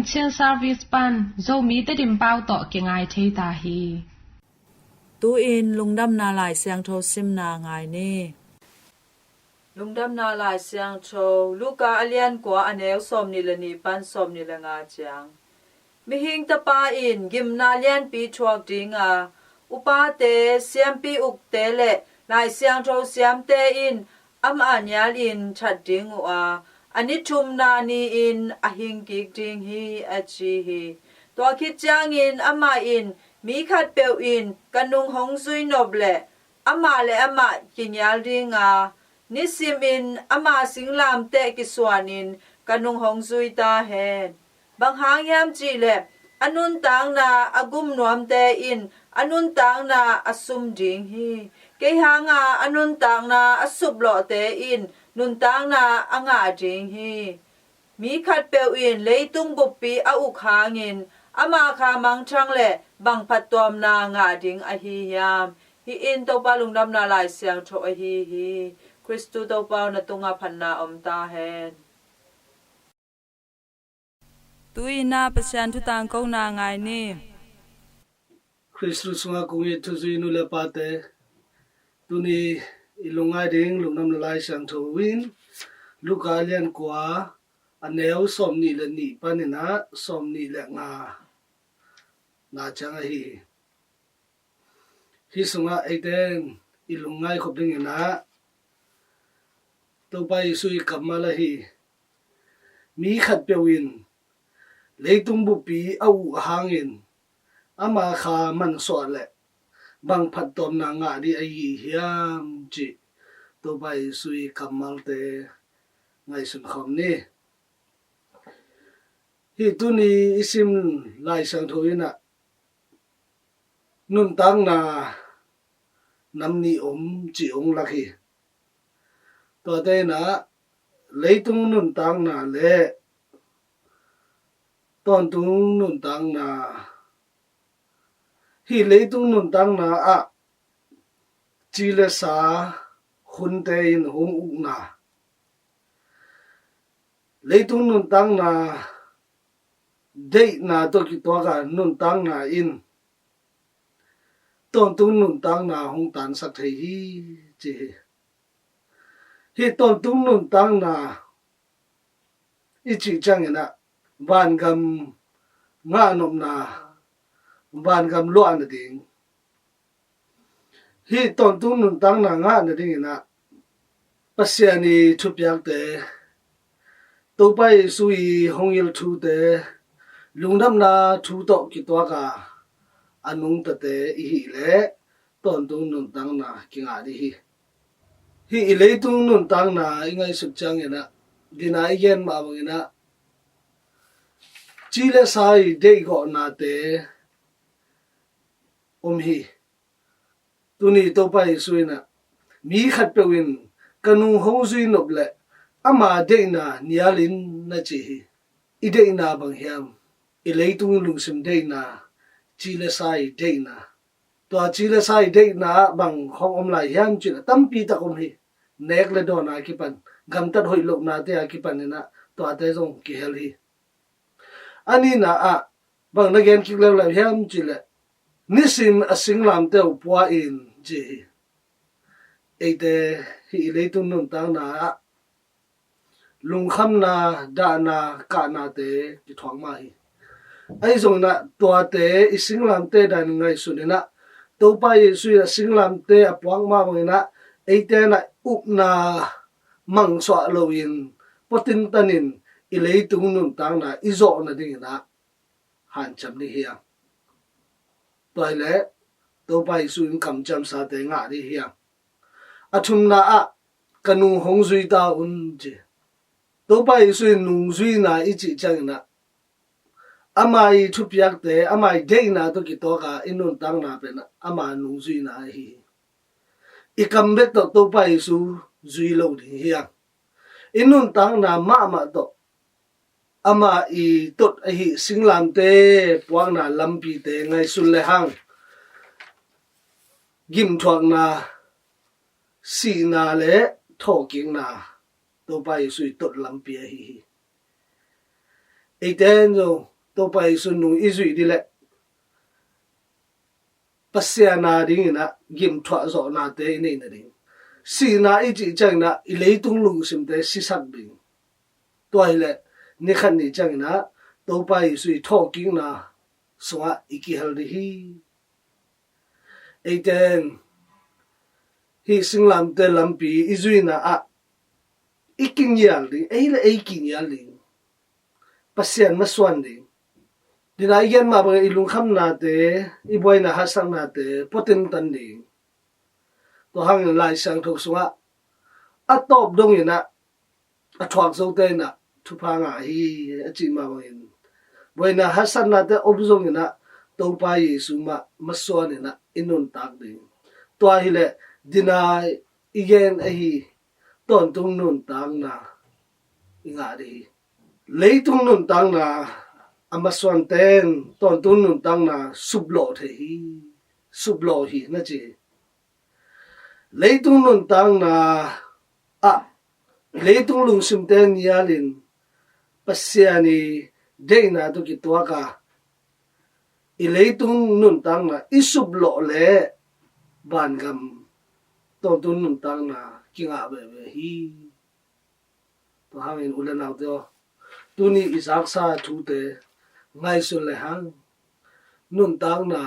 chill service pan zo mi te dim pau to ke ngai thei ta hi tu in lungdam na lai siang tho sim na ngai ni lungdam na lai siang tho luka alian kwa aneu som ni le ni pan som ni le nga chang mi hing ta pa in gim na lian pi chuak dinga upa te siam pi uk te le lai siang tho siam te in am anyal in chat ding wa ani thum na ni in a hing ki ding hi a chi hi to khit chang in ama in mi khat peu in kanung hong sui noble ama le ama kinyal dinga nisim in ama singlam te ki swanin kanung hong sui ta hen bang hang yam chi le anun tang na agum nuam te in anun tang na asum ding hi ke hanga anun tang na asup lo te in nun tang na anga ding hi mi khat peu in leitung boppi a uk hangin ama kha mang thang le bang phatom na nga ding a hi yam hi in to pa lungdam na lai siang tho a hi hi Christu to pa na tunga phanna om ta hen tuina pasyan tu tang ko na ngai ni Christu sunga kungi tuzui nu le pate tuni ilungai ding lungnam lai sang tho win luka lian kwa aneu som ni le ni panina som ni le nga na changa hi sunga aiden ilungai khopding ina to pai sui kamala hi mi khat pewin leitung bu pi au hangin ama kha man so le bang phat tom na nga di ai hiam chi to bai sui kamal te ngai sun khom ni hi tu ni isim lai sang thoina nun tang na nam ni chi ong lakhi to te na leitung nun tang na le ton tung nun tang na hi leitung nun tang na a chi le sa hun te in hung uk na leitung nun tang na dei na to ki to ga nun tang na in ton tung nun tang na hung tan sak thei hi chi hi ton tung nun tang na i chi chang ina van gam nga nom na van gam lo an ding hi ton tung nun tang na nga na ding ina pasiani thupyak te to pai sui hongil thu te lungdam na thu to ki to ka anung ta te hi le ton tung nun tang na ki nga di hi leitung nun tang na ingai suk chang ina dina yen ma bang ina chile sai de go na te hi tuni to pai suina mi khat pewin kanung hong sui nop le ama de na nialin na chi hi i de na bang hiam i leitung lung sim de na chile sai de na to chile sai de na bang khong om lai hiam chi tampi ta kom hi nek le do na ki pan gam tat hoi lok na te a ki pan na to ate jong ki hel hi ani na a bang na gen ki le la hiam chi le nisim asinglam te upwa in ji ete hi leitung nun tang na lung kham na da na ka na te ki thwang ma hi ai zong na to te isinglam te dan ngai sunina to pa yesu asinglam te apwang ma bangina ete na up na mang so lo in potin tanin i leitung nun tang na izo na ding na han cham ni hiam toilet to pai su in kam cham sa te nga ri hiam athum na a kanu hong zui ta un je to pai su nung zui na i chi chang na amai thu piak te amai de na to ki to ka inun tang na pe na ama nung zui na hi i kam be to pai su zui lo di hiam inun tang na ma to ama i tot a hi singlam te puang na lampi te ngai sul le hang gim thuak na si na le tho king na to pai sui tot lampi hi ai ten zo to pai sun nu izui di le pasya na ding na gim thwa zo na te nei na ding si na I chi chang na I leitung lung sim te si sak ding toy le ni khan ni chang na to pai sui talking na suwa iki hal di hi ai ten hi singlam te lampi izui na a iking yal ding ai le ai king yal ding pasyan maswan ding dina igen ma ba ilung kham na te iboy na hasang na te poten tan ding to hang lai sang thok suwa atop dong ina athwak zo te na thu pa nga hi achi ma ba in boy na hasan na te obzong ina to pa yesu ma maswan ina inun tak ding to hi le dina igen hi ton tung nun tang na inga di leitung nun tang na amaswan ten ton tung nun tang na sublo the hi sublo hi na chi leitung nun tang na a leitung lung sim ten yalin pasiani deina to ki to ka I leitung nun tang na isublo le ban gam ton tung nun tang na kinga be hi to hangin ulan out do tuni isak sa thu te ngai sun le hang nun tang na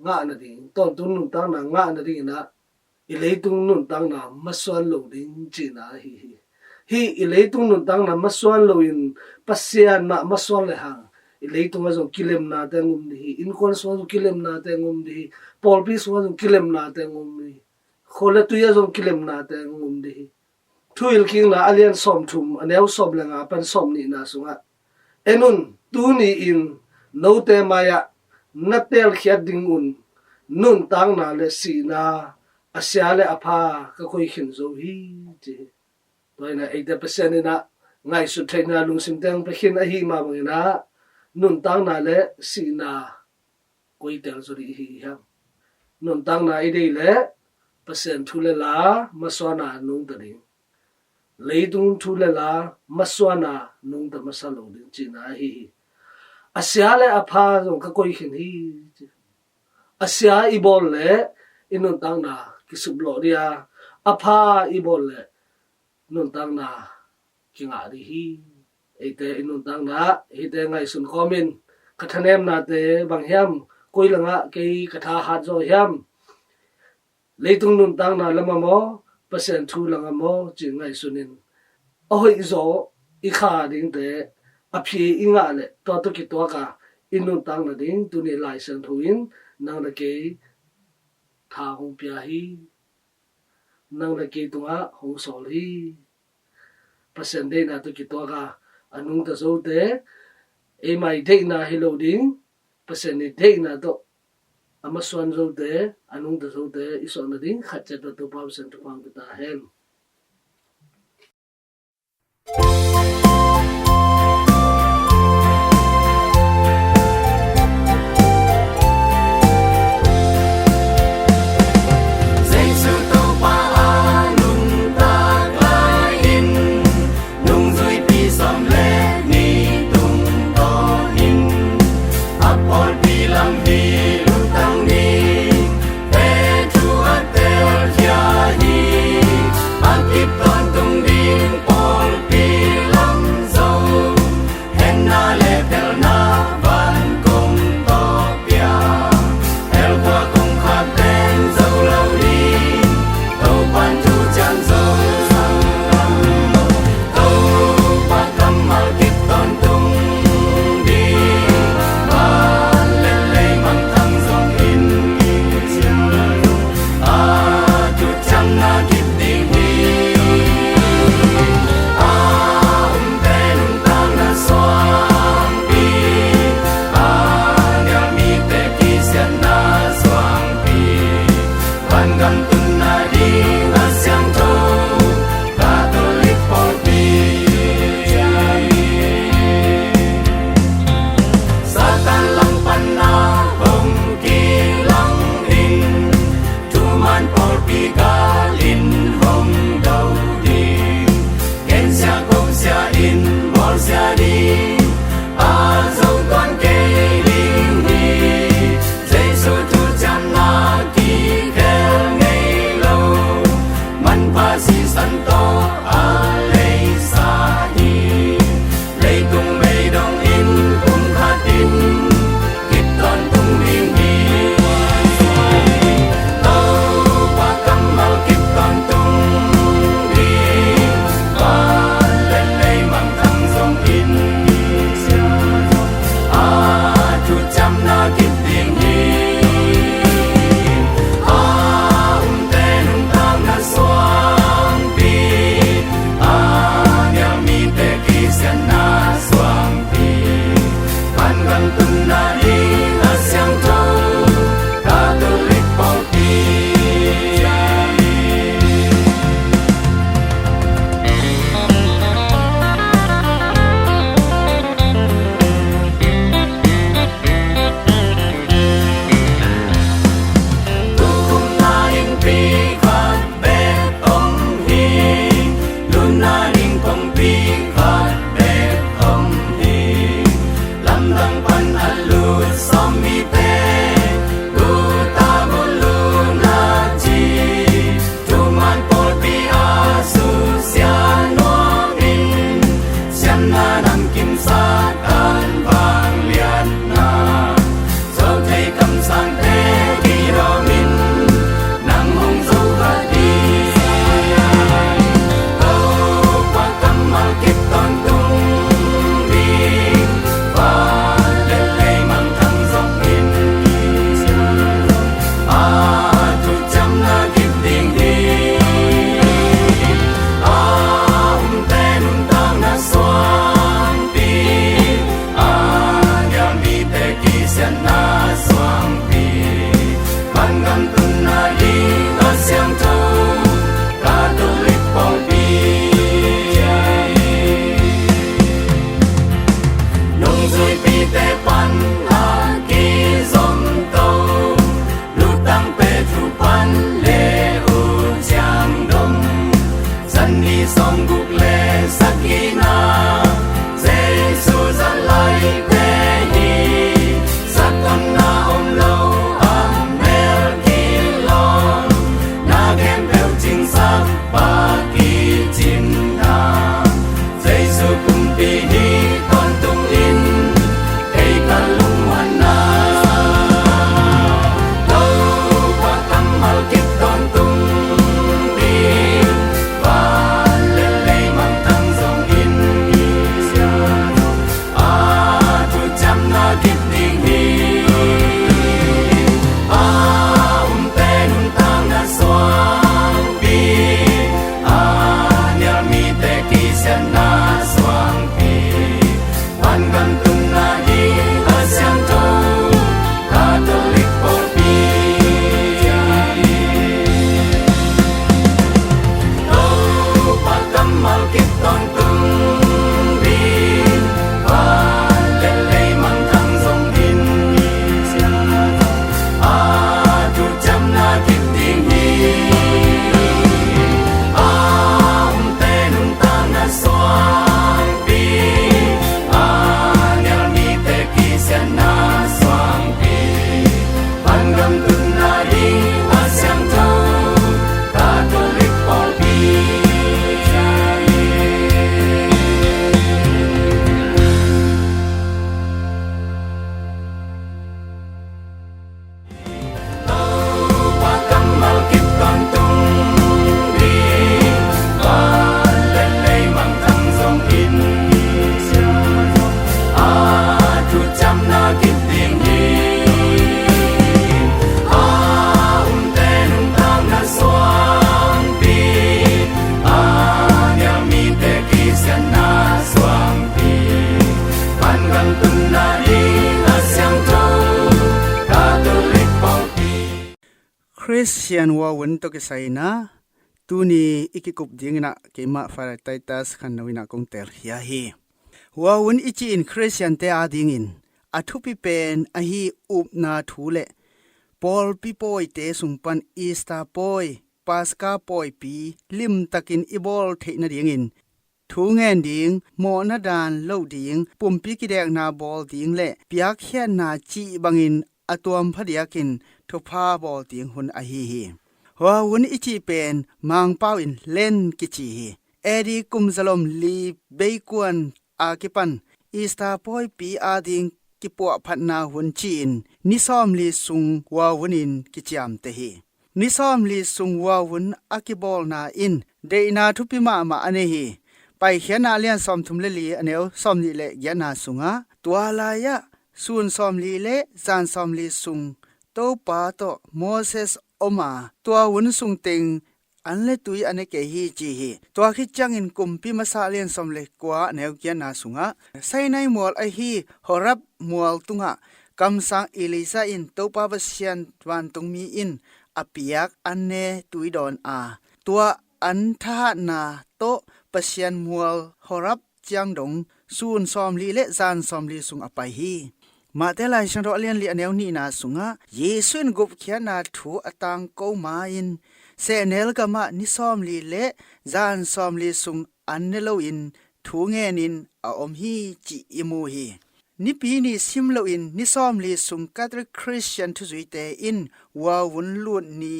nga na ding ton tun nun tang na nga na ding na I leitung nun tang na maswan lo ding chi na hi I leitung nun tang na maswan lo in pasyan ma maswan le hang I leitung azong kilem na te ngum di in kon so kilem na te ngum di Paul pi so kilem na te ngum di khola tu ya zong kilem na te ngum di thuil king na alian som thum aneu sob lenga pan som ni na sunga enun tu ni in no te maya natel khiat ding un nun tang na le si na asya le apha ka koi khin zo hi ti toina 80% na ngai su thaina lung sim tang pe khin a hi ma bang na nun tang na le si na koi tel zo ri hi ha nun tang na idei le percent thule la maswana nung ta ding leitung thule la maswana nung ta masalo ding china hi asya le apha zong ka koi khin hi asya ibol le inun tang na kisublo dia apha ibol le nun tang na kinga ri hi ete inun tang na ite ngai sun comment kathanem na te bang hiam koilanga ke katha hat zo hiam leitung nun tang na lama mo percent thu langa mo chi ngai sunin ahoi zo I kha ding te aphi inga le to ki to ka inun tang na ding tu ni lai san thuin nang la ke tha hong pya hi nang la ke tunga hong sol hi percent de na to ki to ka anung ta zo te e mai de na hello ding percent ni de na to amaswan zo te anung ta zo te ison na ding khatcha to pa percent to pang ta hen pa si san to a lei sa hi lei tung mei dong in kum kha tin kip ton tung ning hi to pa kam mal kip ton tung đi pa le lei mang thang song in a chu cham na kip ding hi Christian wa wun to ke sai na tu ni ikikup ding na ke ma fara titus khan nawina kong tel hia hi wa wun ichi in Christian te ading in athupi pen a hi up na thule Paul pi poi te sungpan Easter poi Pasca poi pi lim takin ibol theina ding in thu ngen ding mo na dan lo ding pumpi ki dek na bol ding le piak hian na chi bangin atuam phadiakin thupa bol ting hun a hi hi หัววุนอิจิเป็นมังเป้าอินเล่นกิจิเอดีกุมซาลมลีเบกวนอากิปันอีสตาปอยปีอาดิงกิปัวพันนาหุนจีนนิซอมลีซุงวาวุนินกิจามเตฮีนิซอมลีซุงวาวุนอากิบอลนาอินเดนาทุปิมามาอเนฮีไปเขียนอาเลียนซอมทุมเลลีอเนวซอมลีเลยานาสุงาตัวลายะซูนซอมลีเลจานซอมลีซุงโตปาโตโมเสสอมาตัววุนซุงเต็งอันเลตุยอันเกฮีจีฮีตัวคิดจังอินกุมพิมาซาเลียนสมเลกว่าแนวเกียนาสุงะไซในมัวไอฮีฮอรับมัวตุงะกำสังอิลิซาอินโตปาบเซียนวันตุงมีอินอปิยักอันเนตุยดอนอาตัวอันทานาโตปเซียนมัวฮอรับจังดงซูนซอมลีเลจานซอมลีสุงอไปฮีมาแต่ลายฉันรอเลียนลีอันแนวนี้นาสุงะเยซุนกุบเขียนาถูอตังโกมาอินเซเนลกะมะนิซอมลีเลจานซอมลีซุงอันเนโลอินทูเงนินอาอมฮีจิอิมูฮีนิปีนีซิมโลอินนิซอมลีซุงคาทอลิกคริสเตียนทุจุยเตอินวาวุนลุนนี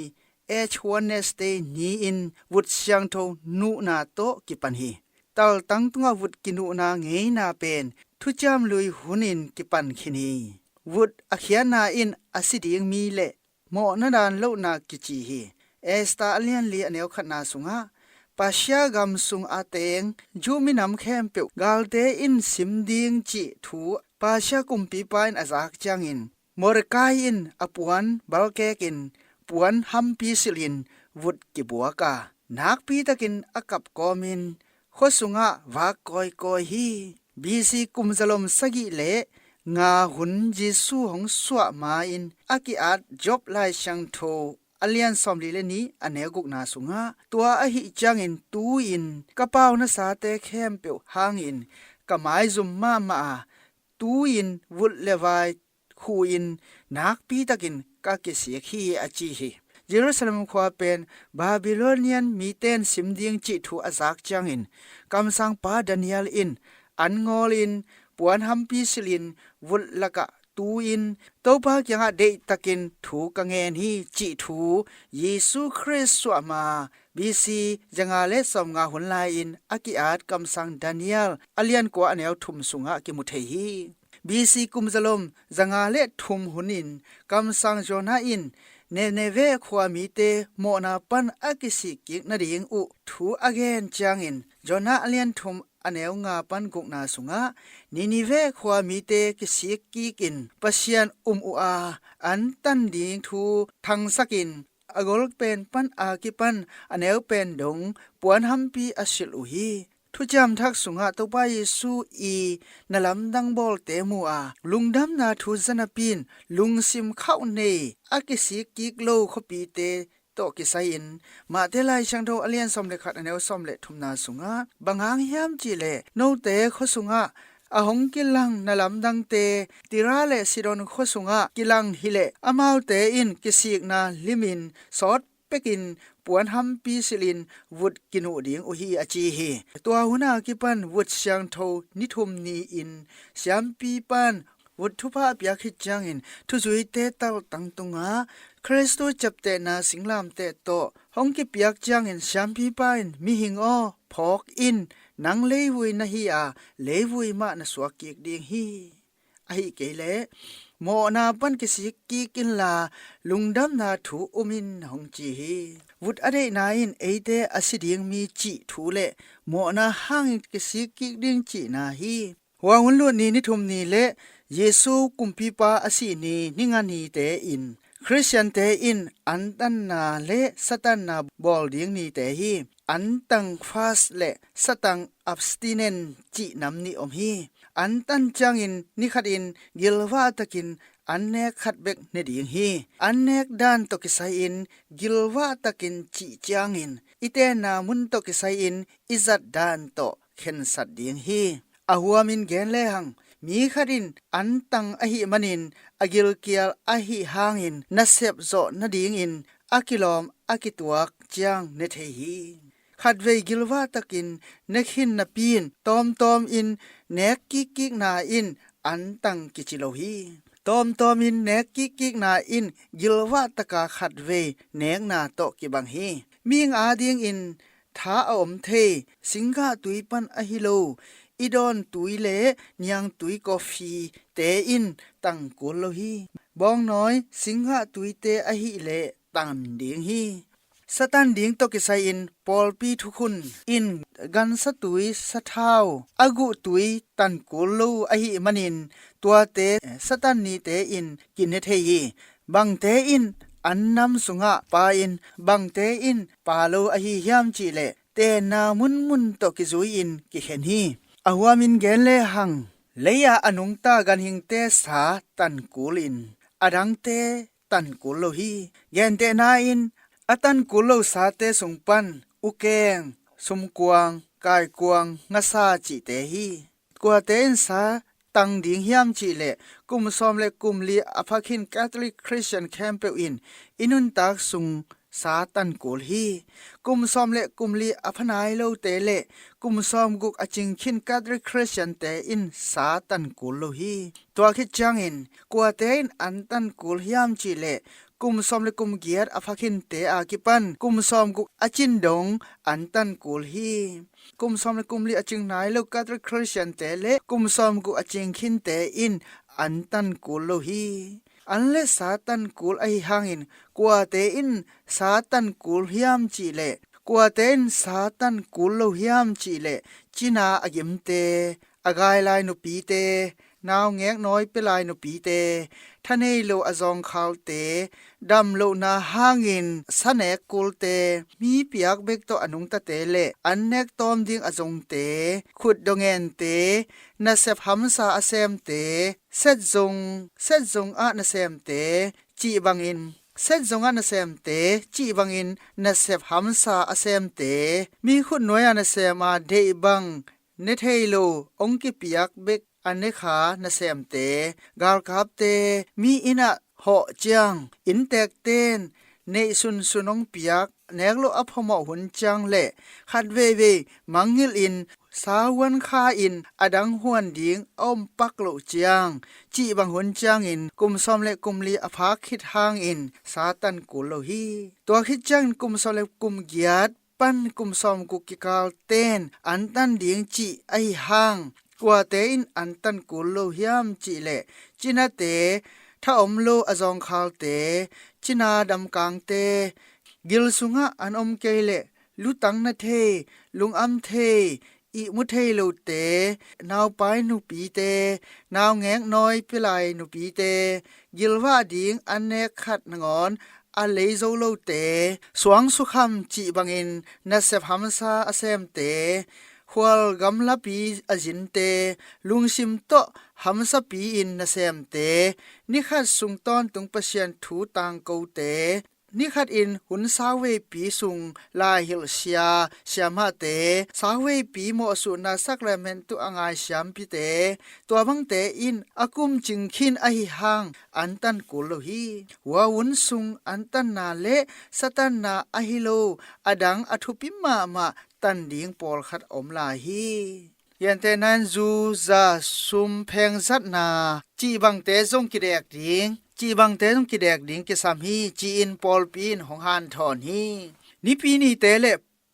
H1Sเตนีอินวุดเซียงโทนูนาโตกิปันฮีตัลตังตุงวุดกินูนาเงยนาเป็นทุจามลุยหุนินกิปันขินีวุดอเขียนาอินอสิดิงมีเลโมนาดานโลนากิจิฮีเอสตาเลียนลีอเนวขนาสุงาปัชยากำสุงอาเตงจูมินำเข้มเปียวกาลเตอินสิมดิงจิถูปัชยากุมปีปายนอาจากจังอินมอร์กายอินอปวนบัลเกกินปวนฮัมปีสิลินวุดกิบัวกานักปีตะกินอากับกอมินขสุงาวากกอยกอยฮีบีซีกุมซาลมสกิเลงาหุนจิสูหงสวะมาอินอากิอาดจบไลชังโทอเลียนซอมลีเลนี้อเนกุกนาสุงาตัวอหิจังอินตูอินกะเปานะสาเตเข้มเปียวหางอินกะไม้ซุมมาตูอินวุดเลวายคูอินนักปีตะกินกะเกเสียขี้อจีฮีเยรูซาเล็มขวาเป็นบาบิโลเนียนมีเต้นสิมดิงจิถูอาจากจังอินกำสังปาดานิเอลอินอันงอลินปวนฮัมปีสิลินวุดละกะตูอินโตปากยังเดตะกินถูกังเงนฮีจิถูเยซูคริสต์สวมาบีซีจังอาเลสอมงาหุนลายอินอากิอาดกำสังดานิเอลอเลียนกว่าแนวทุมสุงะกิมุเทฮีบีซีกุมซาลมจังอาเลทุมหุนินกำสังโจนาอินเนเวขวามีเตโมนาปันอากิสิกิกนาดิงอุถูอเกนจังอินโจนาอเลียนทุมอเนวงาปันกุกนาสุงะนิเวขวามีเตกิสิกิกินปะเชียนอูอาอันตันดิงทูทังสักินอากอลเป็นปันอากิปันอเนวเป็นดงปวนฮัมปีอสิลอุฮีทุจามทักสุงะตบายสูอีนลำดังบอลเตมัวลุงดำนาทูซนาปินลุงซิมเข้าเนอากิสิกิกโลขปีเตโตกิไซอินมาเทลายช่างโตอเลียนสมเลขัดอเนวสมเลทุมนาสุงะบางหางยามจีเลโนเตขสุงะอาหงกิลังนลำดังเตติราเลสิดอนขสุงะกิลังฮิเลอามาวเตอินกิสิกนาลิมินสอดเป็กินปวนฮัมปีสิลินวุดกินูดิงอุฮีอจีฮีตัวหุนากิปันวุดเชียงโทนิทุมนีอินเสียมปีปันวุดทุพาปยาคิดจังอินทุจุยเตตัลตังตุงาคริสโตจับเตนาสิงลามเตโตหงกิปยักจังอินเสียมปีปันมีหิงอ้อพอกอินนังเลวุยนะฮีอาเลวุยมานะสวากิกดิงฮีอหิเกเลโมนาปันกิสิกิกินลาลุงดำนาถูอุมินหงจีฮีวุดอเดนาอินเอเตอสิดิงมีจิถูเลโมนาหังกิสิกิดิงจินาฮีวาวุนลุนีนิทุมนีเลเยซูกุมปีปาอสินีนิงานีเตอินคริสเตียนเตอินอันตันนาเลสตันนาบอลดิงนีเตฮีอันตังฟาสเลสตังอับสติเนนจินำนิอมฮีอันตันจังอินนิขัดอินกิลวาตะกินอันเนกขัดเบกเนดิงฮีอันเนกดานตกิไซอินกิลวาตะกินจิจังอินอิเตนามุนตกิไซอินอิจัดดานโตเข็นสัดดิงฮีอาหัวมินเกนเลหังมีขัดินอันตังอหิมันินอกิลเกียลอหิหางอินนัเซบโซนดิงอินอากิลอมอากิตัวจังเนเทฮีขัดเวกิลวาตะกินเนขินนปีนตอมอินเนกกิกนาอินอันตังกิจิโลฮี ตอมอินเนกกิกนาอินยิลวะตะกาขัดเวเนกนาโตกิบังฮีมิงอาดิงอินท้าอมเทสิงกาตุยปันอหิโลอีดอนตุยเลเนียงตุยกาแฟเตอินตังกุลโลฮีบองน้อยสิงกาตุยเตอหิเลตันดิงฮีสตันดิงตกิไซอินปอลปีทุคุณอินกันสตุยสะเท้าอากุตุยตันกุลโลอหิมันินตัวเตสตันนีเตอินกินเนเทยีบังเตอินอันนำสุงะปาอินบังเตอินปาโลอหิยามจีเลเตนามุนตกิซุยอินกิเห็นฮีอาวามินเกนเลหังเลยาอนุงตากันหิงเตสาตันกุลินอดังเตตันกุลโลฮีเกนเตนาอินอตันกุลโลสาเตสุงปันอุเกงสุมกวางกายกวางงาซาจิเตฮีกัวเตนสาตังดิงยามจีเลกุมซอมเลกุมลีอภาคินแคทอลิกคริสเตียนแคมเปอินอินุนตักสุงสาตันกุลฮีกุมซอมเลกุมลีอภนายโลเตเลกุมซอมกุกอจิงคินแคทอลิกคริสเตียนเตอินสาตันกุลโลฮีตัวคิดจังอินกัวเตนอันตันกุลยามจีเลกุมซอมเลกุมเกียรอภาคินเตอากิปันกุมซอมกุกอจินดงอันตันกุลฮีกุมซอมเลกุมลีอจิงนายโลกัตรคริสเตียนเตเลกุมซอมกุกอจิงคินเตอินอันตันกุลโลฮีอันเลสาตันกุลไอหังอินกัวเตอินสาตันกุลยามจีเลกัวเตอินสาตันกุลโลยามจีเลจินาอกิมเตอากายลายนุปีเตนาวแงกน้อยเปลายนุปีเตทะเนโลอซองคาวเตดัมโลนาหางินสะเนกกุลเตมีเปียกเบกโตอนุงตะเตเลอันเนกตอมดิงอจงเตขุดดงเงินเตนาเซฟหัมซาอเซมเตเซจงอะนาเซมเตจีบังอินเซจงอะนาเซมเตจีบังอินนาเซฟหัมซาอเซมเตมีขุดน้อยอะนาเซมาเดบังเนเทโลองกิเปียกเบกอันเนขานาเซมเตกาลคับเตมีอินะเหาะจังอินแตกเต้นในสุนองเปียกแนกโลอพมอหุนจังเลขัดเวมังงิลอินสาวันคาอินอดังหวนดิงอ้อมปักโลจังจีบังหุนจังอินกุมซอมเลกุมลีอภาคิดหางอินสาตันกุลโลฮีตัวคิดจังกุมซอมเลกุมเกียดปันกุมซอมกุกิกาลเต้นอันตันดิงจีไอหางกัวเตอินอันตันกุลโลยามจีเลจินาเตถ้าอมโลอจองคาลเตจินาดำกางเตกิลสุงะอันอมเกเลลุตังนาเทลุงอัมเทอีมุเทโลเตนาวไปนุปีเตนาวแงงน้อยเปลายนุปีเตกิลว่าดิงอันเนขัดงอนอาเลโซโลเตสวงสุขำจีบังอินนาเซฟฮัมซาอเซมเตควอลกัมลาปีอจินเตลุงซิมโตฮัมซาปีอินนาเซมเตนิขัดสุงตอนตุงปะเชียนถูตังเกาเตนิขัดอินหุนสาเวปีสุงลาฮิลเชียมาเตสาเวปีโมสุนาสักเลเมนตุอังไอชามปิเตตัวบังเตอินอากุมจิงคินอหิหังอันตันกุลโลฮีวาวุนสุงอันตันนาเลสตันนาอหิโลอดังอทุปิมาตันดิงปอลขัดอมลาฮียันเตนันจูซาซุมเพงซัดนาจีบังเตซงกิเดกดิงจีบังเตซงกิเดกดิงกิสามฮีจีอินปอลปีนของฮันทอนฮีนิปีนีเตเล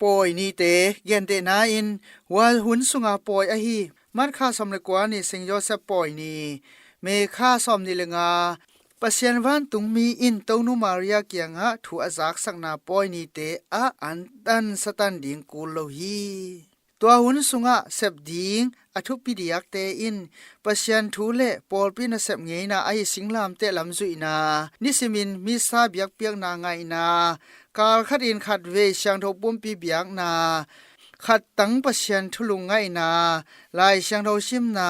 ปอยนีเตยันเตนาอินวาหุนสุงาปอยอฮีมัดค่าสมเลกวานีเซงโยเซปอยนีเมค่าสมนิลงาปะเซียนวันตุงมีอินโตนุมาริยาเกียงะถูอาจักสักนาปอยนีเตอะอันตันสตันดิงกุลโลฮีตัวหุนสุงะเซบดิงอทุปิดิยักเตอินปะเซียนทูเลปอลปินะเซบเงยนาไอสิงลามเตลำซุยนานิสิมินมิซาเบียกเปียกนาไงนากาลขัดอินขัดเวช่างทบุมปีเบียกนาขัดตั้งปะเซียนทุลุงไงนาลายช่างทชิมนา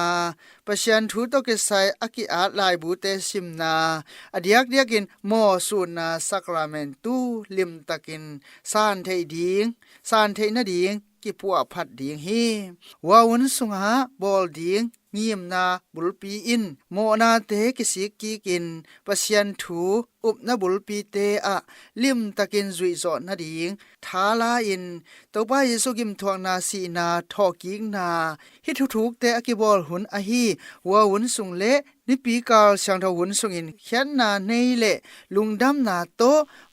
ปะเซียนทูตกเซอากิอาลายบูเตซิมนาอดียกเดียกินมอสูนาสักราเมนตูลิมตะกินซานเทดิงซานเทนดิงกิปัวพัดดิงฮีวาวนสุงหาบอลดิงเงียมนาบุลปีอินโมนาเตกิสิกีกินปะเซียนถูอุบนาบุลปีเตอะลิมตะกินจุยจอนาดิงทาลาอินตัวป้าเยซูกิมทวงนาสีนาทอกิงนาฮิทุกเตอกิบอลหุนอหีวาวนสุงเลเน นี่ปีกาลช่างทวุนส่งอินเขียนนาในเละลุงดำนาโต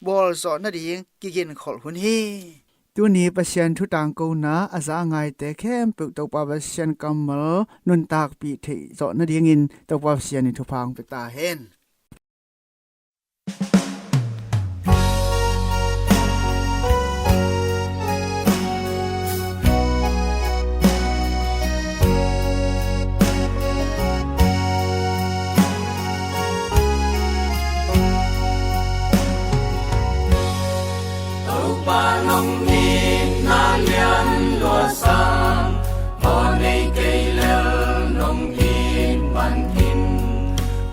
บอลสอนนาดิงกิกินขอลหุนเฮตัวนี้ประชันทุตังกูนาอาสาไงแต่แค่ปลุกตัวปาประชันกำมลนุนตากปีเทสอนนาดิงินตัวปาประชันในทุพังไปตาเห็นba nông in na lian lúa sang bò nay cây leo nông in ban in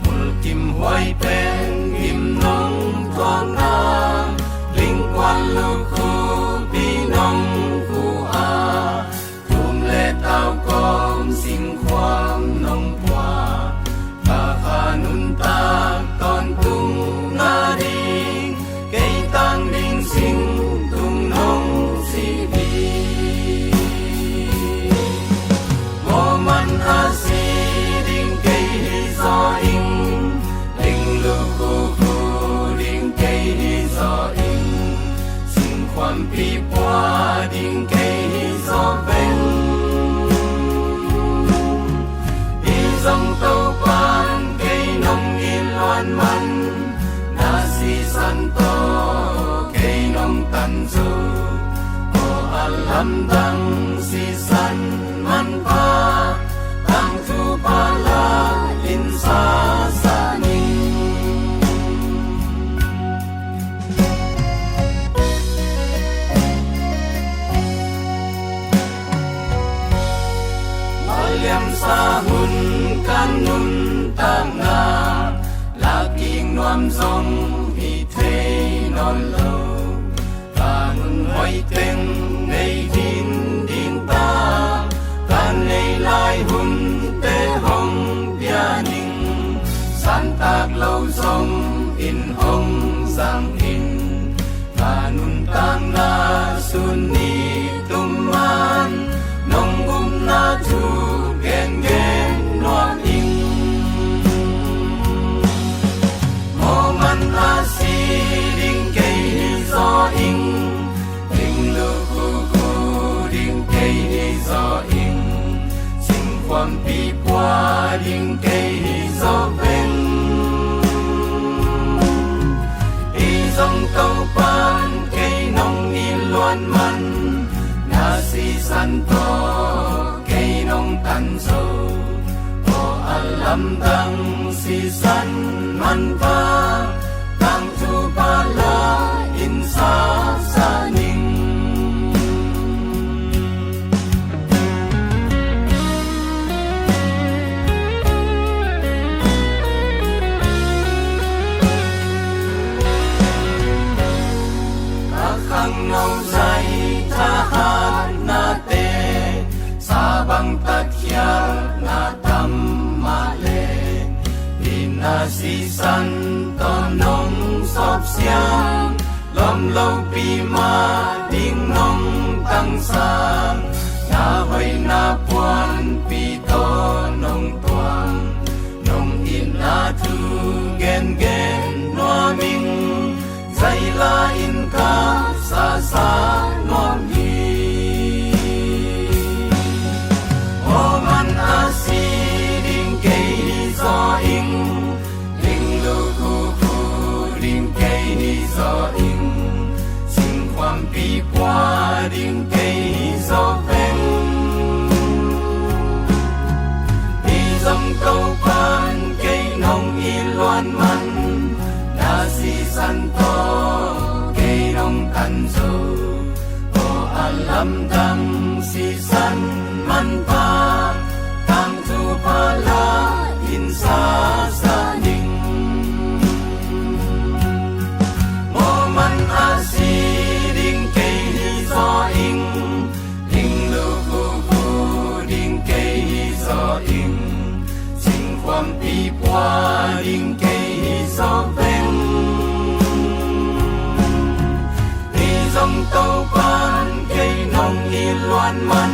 mul kim hoai pen kim nông thoáng na linh quan lưu khu bi nông khu a thum lệ tao com sinh khoang nông qua ba kha nun ta con tung na đi cây tang đinh sinh pi qua đinh cây gió ven đi dòng tàu pan cây nông in loan man na si san to cây nông tan du o alam dang si san man pa tang tu pa la in sa sa ni liam sa hun kan nun tam na la king nuam zong hi thei non lo ta nun hoi ten nei din din ta kan nei lai hun te hong pia ning san tak lo zong in hong sang in ta nun tam na sun ni tum man nong na tu gen gen noam ing mo man a si ding kei zo ing ding lu ku ku ding kei zo ing sing kwam pi kwa ding kei zo ven i zong tau pan kei nong i luan man na si san to nông tan dâu o alam dang si san man pa tang tu pa la in sa sa ning ka khang nâu dai tha han na te sa bang tat hial na tam ma le in na si san to nong sop siang lom lo pi ma ding nong tang sang na hoi na puan pi to nong tuang nong in na thu gen gen no ming zai la in ka sa sa no mi o man a si ding kei zo ing ding lu ku ku ding kei zo ing sing kwam pi kwa ding kei zo ven i zong tau pan kei nong i luan man na si san to kei nong tan zo o alam dang si san man pa tang tu pa la in sa sa ning mo man a si ding kei zo ing ding lu ku ku ding kei zo ing sing kwam pi pwa ding kei zo ven i zong tau pan kei nong i luan man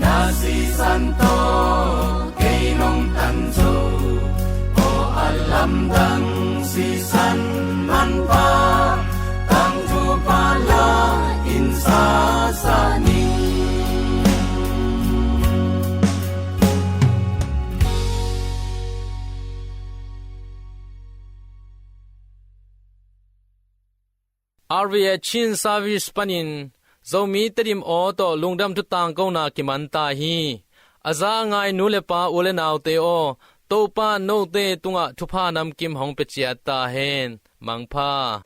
na si san to kei nong tan zo ลำดังสีสันมันพาตั้งทุปาลาอินสาสานี RVA Chin Service Panin Zomi Tedim O to Lungdam tu tang ko na kimanta hi Aza ngai nulepa ulenaw te o Topa no te tunga thupa nam kim hong pechia ta hen Mangpa